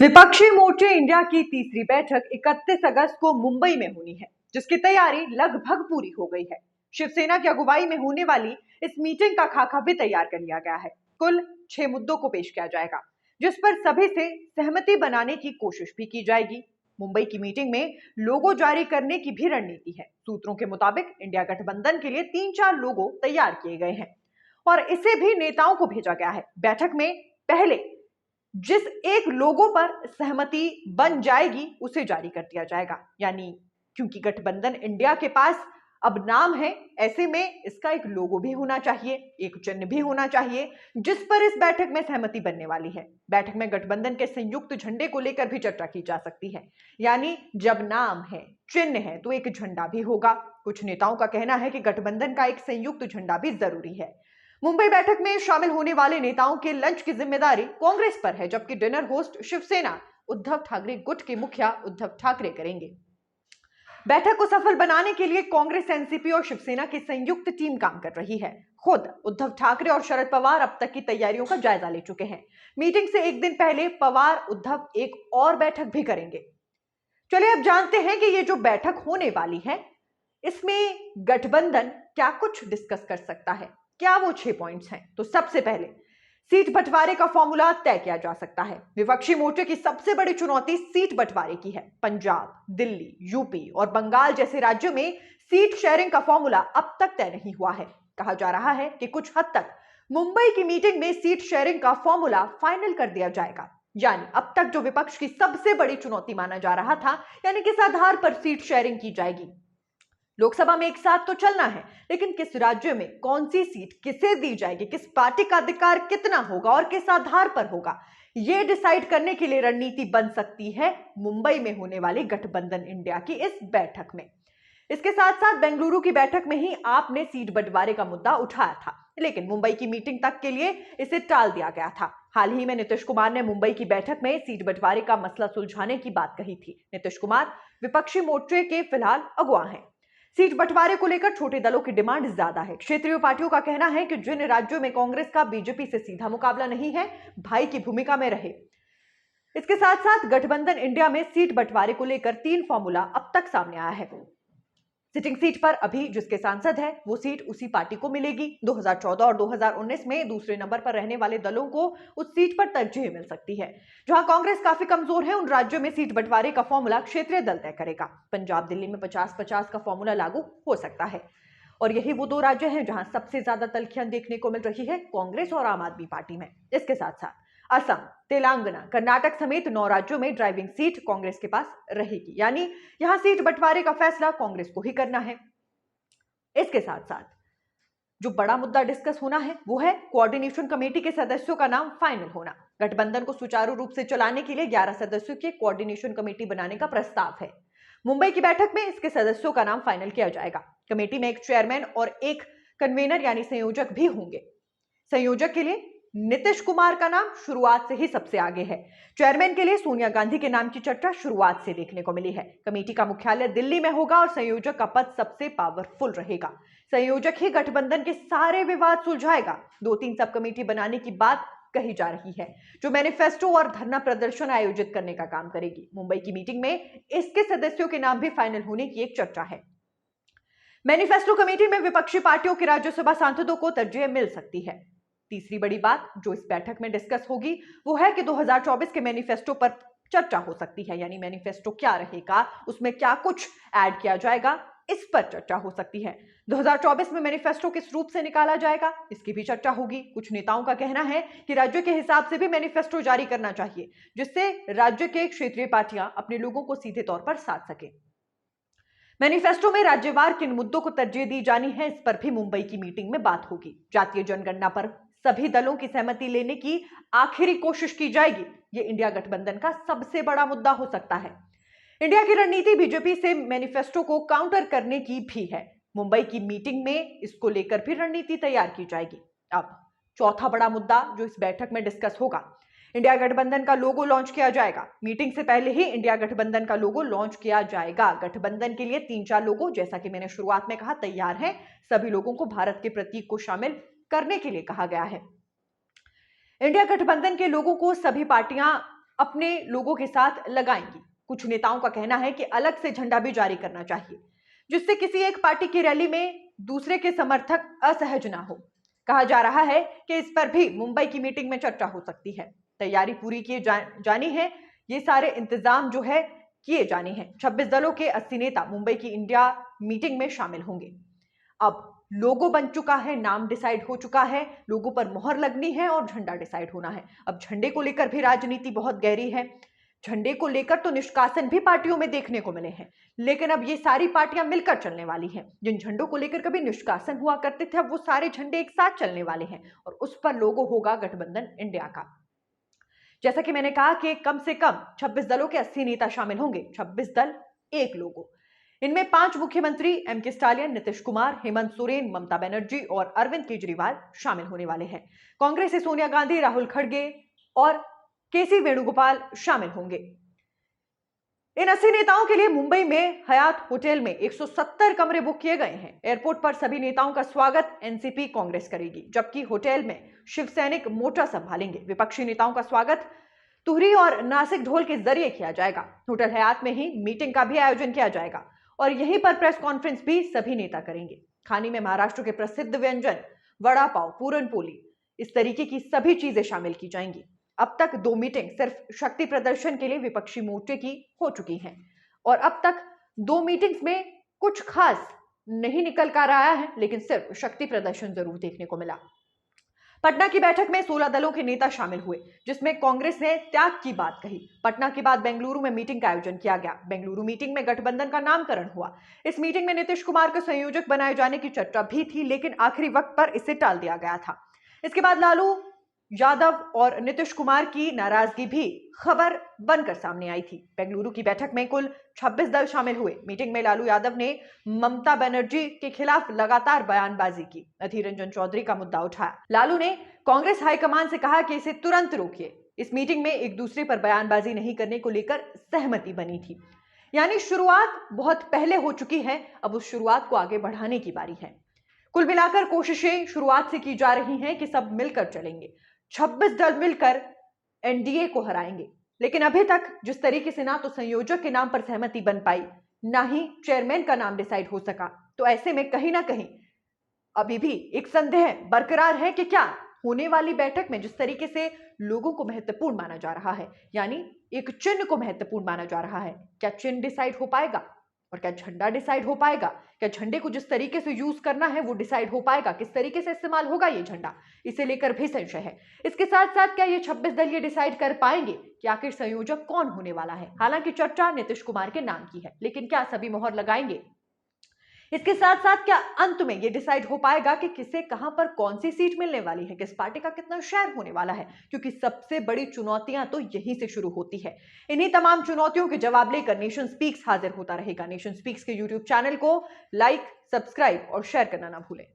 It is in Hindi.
विपक्षी मोर्चे इंडिया की तीसरी बैठक 31 अगस्त को मुंबई में होनी है, जिसकी तैयारी लगभग पूरी हो गई है। शिवसेना की अगुवाई में होने वाली इस मीटिंग का खाका भी तैयार कर लिया गया है। कुल 6 मुद्दों को पेश किया जाएगा, जिस पर सभी से सहमति बनाने की कोशिश भी की जाएगी। मुंबई की मीटिंग में लोगो जारी करने की भी रणनीति है। सूत्रों के मुताबिक इंडिया गठबंधन के लिए 3-4 लोगो तैयार किए गए हैं और इसे भी नेताओं को भेजा गया है। बैठक में पहले जिस एक लोगो पर सहमति बन जाएगी उसे जारी कर दिया जाएगा। यानी क्योंकि गठबंधन इंडिया के पास अब नाम है, ऐसे में इसका एक लोगो भी होना चाहिए, एक चिन्ह भी होना चाहिए, जिस पर इस बैठक में सहमति बनने वाली है। बैठक में गठबंधन के संयुक्त झंडे को लेकर भी चर्चा की जा सकती है। यानी जब नाम है, चिन्ह है, तो एक झंडा भी होगा। कुछ नेताओं का कहना है कि गठबंधन का एक संयुक्त झंडा भी जरूरी है। मुंबई बैठक में शामिल होने वाले नेताओं के लंच की जिम्मेदारी कांग्रेस पर है, जबकि डिनर होस्ट शिवसेना उद्धव ठाकरे गुट के मुखिया उद्धव ठाकरे करेंगे। बैठक को सफल बनाने के लिए कांग्रेस, एनसीपी और शिवसेना की संयुक्त टीम काम कर रही है। खुद उद्धव ठाकरे और शरद पवार अब तक की तैयारियों का जायजा ले चुके हैं। मीटिंग से एक दिन पहले पवार उद्धव एक और बैठक भी करेंगे। चलिए अब जानते हैं कि ये जो बैठक होने वाली है, इसमें गठबंधन क्या कुछ डिस्कस कर सकता है। क्या वो 6 पॉइंट्स हैं? तो सबसे पहले सीट बंटवारे का फॉर्मूला तय किया जा सकता है। विपक्षी मोर्चे की सबसे बड़ी चुनौती सीट बंटवारे की है। पंजाब, दिल्ली, यूपी और बंगाल जैसे राज्यों में सीट शेयरिंग का फॉर्मूला अब तक तय नहीं हुआ है। कहा जा रहा है कि कुछ हद तक मुंबई की मीटिंग में सीट शेयरिंग का फॉर्मूला फाइनल कर दिया जाएगा। यानी अब तक जो विपक्ष की सबसे बड़ी चुनौती माना जा रहा था, यानी किस आधार पर सीट शेयरिंग की जाएगी। लोकसभा में एक साथ तो चलना है, लेकिन किस राज्य में कौन सी सीट किसे दी जाएगी, किस पार्टी का अधिकार कितना होगा और किस आधार पर होगा, यह डिसाइड करने के लिए रणनीति बन सकती है मुंबई में होने वाली गठबंधन इंडिया की इस बैठक में। इसके साथ साथ बेंगलुरु की बैठक में ही आपने सीट बंटवारे का मुद्दा उठाया था, लेकिन मुंबई की मीटिंग तक के लिए इसे टाल दिया गया था। हाल ही में नीतीश कुमार ने मुंबई की बैठक में सीट बंटवारे का मसला सुलझाने की बात कही थी। नीतीश कुमार विपक्षी मोर्चे के फिलहाल अगुवा हैं। सीट बंटवारे को लेकर छोटे दलों की डिमांड ज्यादा है। क्षेत्रीय पार्टियों का कहना है कि जिन राज्यों में कांग्रेस का बीजेपी से सीधा मुकाबला नहीं है, भाई की भूमिका में रहे। इसके साथ साथ गठबंधन इंडिया में सीट बंटवारे को लेकर 3 फॉर्मूला अब तक सामने आया है। सिटिंग सीट पर अभी जिसके सांसद है वो सीट उसी पार्टी को मिलेगी। 2014 और 2019 में दूसरे नंबर पर रहने वाले दलों को उस सीट पर तरजीह मिल सकती है। जहां कांग्रेस काफी कमजोर है, उन राज्यों में सीट बंटवारे का फॉर्मूला क्षेत्रीय दल तय करेगा। पंजाब, दिल्ली में 50-50 का फॉर्मूला लागू हो सकता है और यही वो 2 राज्य हैं जहां सबसे ज्यादा तल्खियां देखने को मिल रही है कांग्रेस और आम आदमी पार्टी में। इसके साथ साथ असम, तेलंगाना, कर्नाटक समेत 9 राज्यों में ड्राइविंग सीट कांग्रेस के पास रहेगी। यानी यहां सीट बंटवारे का फैसला कांग्रेस को ही करना है। इसके साथ साथ जो बड़ा मुद्दा डिस्कस होना है वो है कोऑर्डिनेशन कमेटी के सदस्यों का नाम फाइनल होना। गठबंधन को सुचारू रूप से चलाने के लिए 11 सदस्यों की कोऑर्डिनेशन कमेटी बनाने का प्रस्ताव है। मुंबई की बैठक में इसके सदस्यों का नाम फाइनल किया जाएगा। कमेटी में एक चेयरमैन और एक कन्वीनर यानी संयोजक भी होंगे। संयोजक के लिए नीतीश कुमार का नाम शुरुआत से ही सबसे आगे है। चेयरमैन के लिए सोनिया गांधी के नाम की चर्चा शुरुआत से देखने को मिली है। कमेटी का मुख्यालय दिल्ली में होगा और संयोजक का पद सबसे पावरफुल रहेगा। संयोजक ही गठबंधन के सारे विवाद सुलझाएगा। 2-3 सब कमेटी बनाने की बात कही जा रही है, जो मैनिफेस्टो और धरना प्रदर्शन आयोजित करने का काम करेगी। मुंबई की मीटिंग में इसके सदस्यों के नाम भी फाइनल होने की एक चर्चा है। मैनिफेस्टो कमेटी में विपक्षी पार्टियों के राज्यसभा सांसदों को तरजीह मिल सकती है। तीसरी बड़ी बात जो इस बैठक में डिस्कस होगी वो है कि 2024 के मैनिफेस्टो पर चर्चा हो सकती है। यानी मैनिफेस्टो क्या रहेगा, उसमें क्या कुछ ऐड किया जाएगा, इस पर चर्चा हो सकती है। 2024 में मैनिफेस्टो किस रूप से निकाला जाएगा, इसकी भी चर्चा होगी। कुछ नेताओं का कहना है कि राज्य के हिसाब से भी मैनिफेस्टो जारी करना चाहिए, जिससे राज्य के क्षेत्रीय पार्टियां अपने लोगों को सीधे तौर पर साध सके। मैनिफेस्टो में राज्यवार किन मुद्दों को तरजीह दी जानी है, इस पर भी मुंबई की मीटिंग में बात होगी। जातीय जनगणना पर सभी दलों की सहमति लेने की आखिरी कोशिश की जाएगी। ये इंडिया गठबंधन का सबसे बड़ा मुद्दा हो सकता है। इंडिया की रणनीति बीजेपी से मैनिफेस्टो को काउंटर करने की भी है। मुंबई की मीटिंग में इसको लेकर भी रणनीति तैयार की जाएगी। अब चौथा बड़ा मुद्दा जो इस बैठक में डिस्कस होगा, इंडिया गठबंधन का लोगो लॉन्च किया जाएगा। मीटिंग से पहले ही इंडिया गठबंधन का लोगो लॉन्च किया जाएगा। गठबंधन के लिए 3-4 लोगो, जैसा कि मैंने शुरुआत में कहा, तैयार हैं। सभी लोगों को भारत के प्रतीक को शामिल करने के लिए कहा गया है। इंडिया गठबंधन के लोगों को सभी पार्टियां अपने लोगों के साथ लगाएंगी। कुछ नेताओं का कहना है कि अलग से झंडा भी जारी करना चाहिए, जिससे किसी एक पार्टी की रैली में दूसरे के समर्थक असहज ना हो। कहा जा रहा है कि इस पर भी मुंबई की मीटिंग में चर्चा हो सकती है। तैयारी पूरी की जानी है, ये सारे इंतजाम जो है किए जाने हैं। 26 दलों के 80 नेता मुंबई की इंडिया मीटिंग में शामिल होंगे। अब लोगो बन चुका है, नाम डिसाइड हो चुका है, लोगों पर मोहर लगनी है और झंडा डिसाइड होना है। अब झंडे को लेकर भी राजनीति बहुत गहरी है। झंडे को लेकर तो निष्कासन भी पार्टियों में देखने को मिले हैं, लेकिन अब ये सारी पार्टियां मिलकर चलने वाली हैं। जिन झंडों को लेकर कभी निष्कासन हुआ करते थे, अब वो सारे झंडे एक साथ चलने वाले हैं और उस पर लोगो होगा गठबंधन इंडिया का। जैसा कि मैंने कहा कि कम से कम 26 दलों के 80 नेता शामिल होंगे। 26 दल एक लोगो। इनमें 5 मुख्यमंत्री एम.के. स्टालिन, नीतीश कुमार, हेमंत सोरेन, ममता बनर्जी और अरविंद केजरीवाल शामिल होने वाले हैं। कांग्रेस से सोनिया गांधी, राहुल खड़गे और के.सी. वेणुगोपाल शामिल होंगे। इन 80 नेताओं के लिए मुंबई में हयात होटल में 170 कमरे बुक किए गए हैं। एयरपोर्ट पर सभी नेताओं का स्वागत एनसीपी कांग्रेस करेगी, जबकि होटल में शिवसैनिक मोर्चा संभालेंगे। विपक्षी नेताओं का स्वागत तुहरी और नासिक ढोल के जरिए किया जाएगा। होटल हयात में ही मीटिंग का भी आयोजन किया जाएगा और यहीं पर प्रेस कॉन्फ्रेंस भी सभी नेता करेंगे। खाने में महाराष्ट्र के प्रसिद्ध व्यंजन वड़ा पाव, पूरन पोली, इस तरीके की सभी चीजें शामिल की जाएंगी। अब तक 2 मीटिंग सिर्फ शक्ति प्रदर्शन के लिए विपक्षी मोर्चे की हो चुकी हैं और अब तक 2 मीटिंग्स में कुछ खास नहीं निकल कर आया है, लेकिन सिर्फ शक्ति प्रदर्शन जरूर देखने को मिला। पटना की बैठक में 16 दलों के नेता शामिल हुए, जिसमें कांग्रेस ने त्याग की बात कही। पटना के बाद बेंगलुरु में मीटिंग का आयोजन किया गया। बेंगलुरु मीटिंग में गठबंधन का नामकरण हुआ। इस मीटिंग में नीतीश कुमार को संयोजक बनाए जाने की चर्चा भी थी, लेकिन आखिरी वक्त पर इसे टाल दिया गया था। इसके बाद लालू यादव और नीतीश कुमार की नाराजगी भी खबर बनकर सामने आई थी। बेंगलुरु की बैठक में कुल 26 दल शामिल हुए। मीटिंग में लालू यादव ने ममता बनर्जी के खिलाफ लगातार बयानबाजी की। अधीर रंजन चौधरी का मुद्दा उठाया। लालू ने कांग्रेस हाईकमान से कहा कि इसे तुरंत रोकिए। इस मीटिंग में एक दूसरे पर बयानबाजी नहीं करने को लेकर सहमति बनी थी। यानी शुरुआत बहुत पहले हो चुकी है, अब उस शुरुआत को आगे बढ़ाने की बारी है। कुल मिलाकर कोशिशें शुरुआत से की जा रही हैं कि सब मिलकर चलेंगे। 26 दल मिलकर एनडीए को हराएंगे, लेकिन अभी तक जिस तरीके से ना तो संयोजक के नाम पर सहमति बन पाई, ना ही चेयरमैन का नाम डिसाइड हो सका, तो ऐसे में कहीं ना कहीं अभी भी एक संदेह बरकरार है कि क्या होने वाली बैठक में जिस तरीके से लोगों को महत्वपूर्ण माना जा रहा है, यानी एक चिन्ह को महत्वपूर्ण माना जा रहा है, क्या चिन्ह डिसाइड हो पाएगा और क्या झंडा डिसाइड हो पाएगा? क्या झंडे को जिस तरीके से यूज करना है वो डिसाइड हो पाएगा? किस तरीके से इस्तेमाल होगा ये झंडा, इसे लेकर भी संशय है। इसके साथ साथ क्या ये 26 दल ये डिसाइड कर पाएंगे कि आखिर संयोजक कौन होने वाला है? हालांकि चर्चा नीतीश कुमार के नाम की है, लेकिन क्या सभी मोहर लगाएंगे? इसके साथ साथ क्या अंत में यह डिसाइड हो पाएगा कि किसे कहां पर कौन सी सीट मिलने वाली है, किस पार्टी का कितना शेयर होने वाला है? क्योंकि सबसे बड़ी चुनौतियां तो यहीं से शुरू होती है। इन्हीं तमाम चुनौतियों के जवाब लेकर नेशन स्पीक्स हाजिर होता रहेगा। नेशन स्पीक्स के यूट्यूब चैनल को लाइक, सब्सक्राइब और शेयर करना ना भूलें।